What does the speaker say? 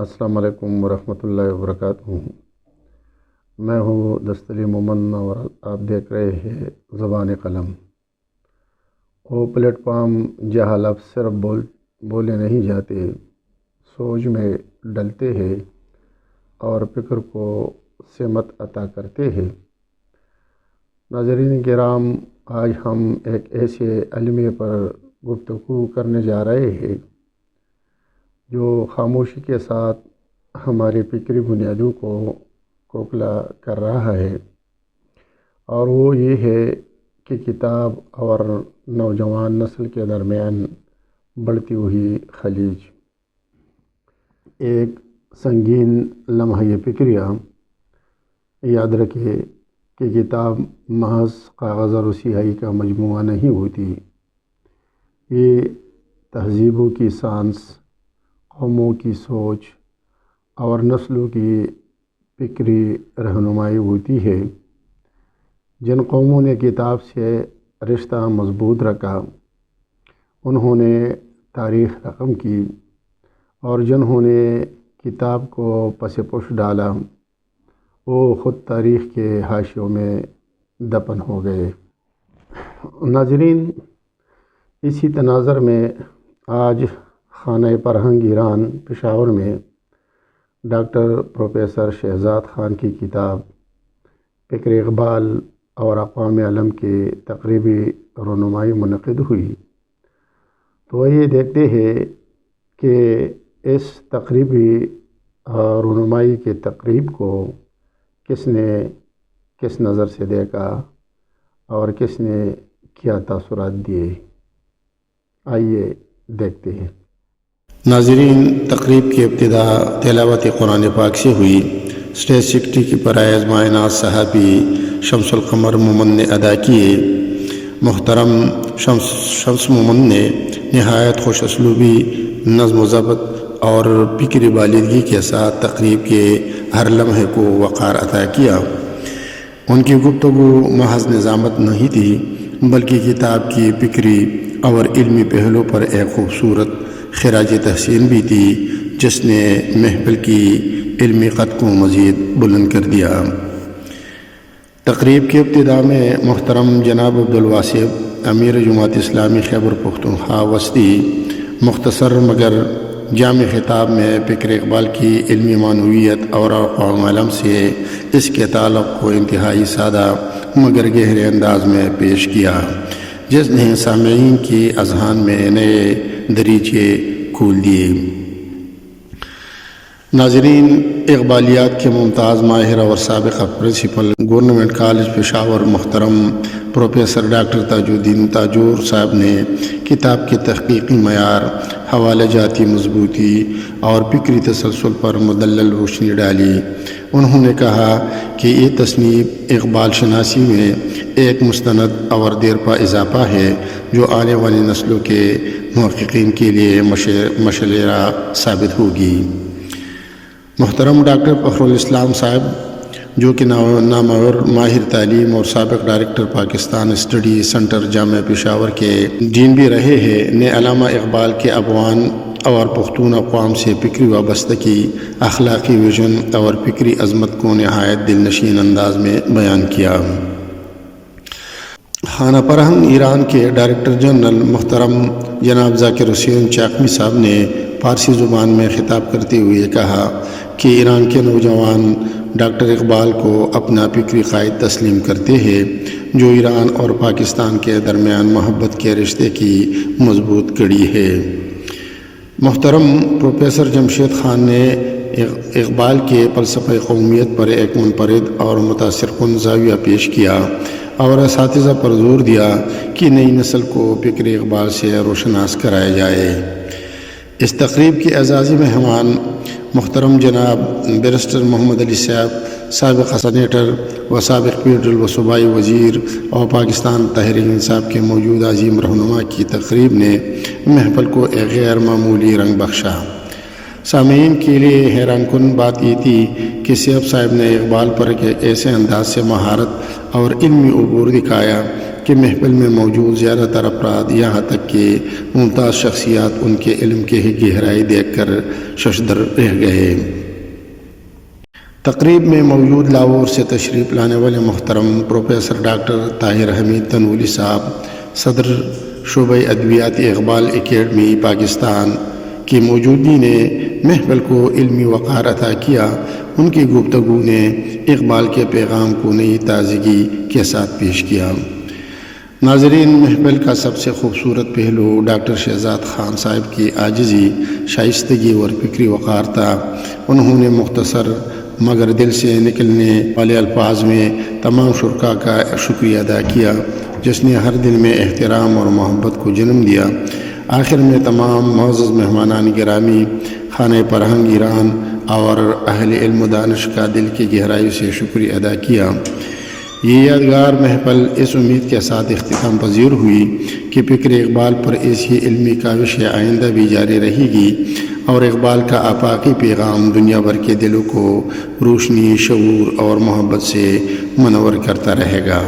السلام علیکم ورحمۃ اللہ وبرکاتہ۔ میں ہوں دستلی مومن اور آپ دیکھ رہے ہیں زبان قلم۔ وہ پلیٹ فارم جہاں لفظ صرف بولے نہیں جاتے، سوچ میں ڈلتے ہیں اور فکر کو سمت عطا کرتے ہیں۔ ناظرین کرام، آج ہم ایک ایسے علمیے پر گفتگو کرنے جا رہے ہیں جو خاموشی کے ساتھ ہماری فکری بنیادوں کو کھوکھلا کر رہا ہے، اور وہ یہ ہے کہ کتاب اور نوجوان نسل کے درمیان بڑھتی ہوئی خلیج۔ ایک سنگین لمحہ فکریہ۔ یاد رکھے کہ کتاب محض کاغذ اور سیاہی کا مجموعہ نہیں ہوتی، یہ تہذیبوں کی سائنس، قوموں کی سوچ اور نسلوں کی فکری رہنمائی ہوتی ہے۔ جن قوموں نے کتاب سے رشتہ مضبوط رکھا، انہوں نے تاریخ رقم کی، اور جنہوں نے کتاب کو پس پش ڈالا، وہ خود تاریخ کے حاشیوں میں دفن ہو گئے۔ ناظرین، اسی تناظر میں آج خانہ فرہنگ ایران پشاور میں ڈاکٹر پروفیسر شہزاد خان کی کتاب فکر اقبال اور اقوام عالم کی تقریبی رونمائی منعقد ہوئی۔ تو یہ دیکھتے ہیں کہ اس تقریبی رونمائی کے تقریب کو کس نے کس نظر سے دیکھا اور کس نے کیا تاثرات دیے۔ آئیے دیکھتے ہیں۔ ناظرین، تقریب کی ابتدا تلاوت قرآن پاک سے ہوئی۔ اسٹیج 60 کی پرائز معینات صحابی شمس القمر مومن نے ادا کیے۔ محترم شمس مومن نے نہایت خوش اسلوبی، نظم و ضبط اور فکری بالغی کے ساتھ تقریب کے ہر لمحے کو وقار عطا کیا۔ ان کی گفتگو محض نظامت نہیں تھی، بلکہ کتاب کی فکری اور علمی پہلو پر ایک خوبصورت خراج تحسین بھی تھی، جس نے محفل کی علمی قد کو مزید بلند کر دیا۔ تقریب کی ابتدا میں محترم جناب عبدالواسع امیر جماعت اسلامی خیبر پختونخوا وسطی مختصر مگر جامع خطاب میں فکر اقبال کی علمی معنویت اور اقوام عالم سے اس کے تعلق کو انتہائی سادہ مگر گہرے انداز میں پیش کیا، جس نے سامعین کی اذہان میں نئے دریچے کھول دیے۔ ناظرین، اقبالیات کے ممتاز ماہر اور سابق پرنسپل گورنمنٹ کالج پشاور محترم پروفیسر ڈاکٹر تاج الدین تاجور صاحب نے کتاب کے تحقیقی معیار، حوالہ جاتی مضبوطی اور فکری تسلسل پر مدلل روشنی ڈالی۔ انہوں نے کہا کہ یہ تصنیف اقبال شناسی میں ایک مستند اور دیرپا اضافہ ہے، جو آنے والی نسلوں کے محققین کے لیے مشعل راہ ثابت ہوگی۔ محترم ڈاکٹر فخر الاسلام صاحب، جو کہ نامور ماہر تعلیم اور سابق ڈائریکٹر پاکستان اسٹڈی سینٹر جامعہ پشاور کے ڈین بھی رہے ہیں، نے علامہ اقبال کے افغان اور پختون اقوام سے فکری وابستگی، اخلاقی ویژن اور فکری عظمت کو نہایت دل نشین انداز میں بیان کیا۔ خانہ فرہنگ ایران کے ڈائریکٹر جنرل محترم جناب ذاکر حسین چاکمی صاحب نے فارسی زبان میں خطاب کرتے ہوئے کہا کہ ایران کے نوجوان ڈاکٹر اقبال کو اپنا فکری قائد تسلیم کرتے ہیں، جو ایران اور پاکستان کے درمیان محبت کے رشتے کی مضبوط کڑی ہے۔ محترم پروفیسر جمشید خان نے اقبال کے فلسفہ قومیت پر ایک منفرد اور متاثر کن زاویہ پیش کیا اور اساتذہ پر زور دیا کہ نئی نسل کو فکر اقبال سے روشناس کرایا جائے۔ اس تقریب کے اعزازی مہمان محترم جناب بیرسٹر محمد علی صاحب، سابق سینیٹر و سابق فیڈرل و صوبائی وزیر اور پاکستان تحریک انصاف کے موجودہ عظیم رہنما کی تقریب نے محفل کو ایک غیر معمولی رنگ بخشا۔ سامعین کے لیے حیران کن بات یہ تھی کہ صاحب نے اقبال پر ایک ایسے انداز سے مہارت اور علمی عبور دکھایا کہ محفل میں موجود زیادہ تر افراد یہاں تک کہ ممتاز شخصیات ان کے علم کی گہرائی دیکھ کر ششدر رہ گئے۔ تقریب میں موجود لاہور سے تشریف لانے والے محترم پروفیسر ڈاکٹر طاہر حمید تنولی صاحب، صدر شعبہ ادویات اقبال اکیڈمی پاکستان کی موجودگی نے محفل کو علمی وقار عطا کیا۔ ان کی گفتگو نے اقبال کے پیغام کو نئی تازگی کے ساتھ پیش کیا۔ ناظرین، محفل کا سب سے خوبصورت پہلو ڈاکٹر شہزاد خان صاحب کی عاجزی، شائستگی اور فکری وقار تھا۔ انہوں نے مختصر مگر دل سے نکلنے والے الفاظ میں تمام شرکاء کا شکریہ ادا کیا، جس نے ہر دل میں احترام اور محبت کو جنم دیا۔ آخر میں تمام معزز مہمانان گرامی، خانہ فرہنگ ایران اور اہل علم و دانش کا دل کی گہرائی سے شکریہ ادا کیا۔ یہ یادگار محفل اس امید کے ساتھ اختتام پذیر ہوئی کہ فکر اقبال پر ایسی علمی کاوش آئندہ بھی جاری رہے گی اور اقبال کا آفاقی پیغام دنیا بھر کے دلوں کو روشنی، شعور اور محبت سے منور کرتا رہے گا۔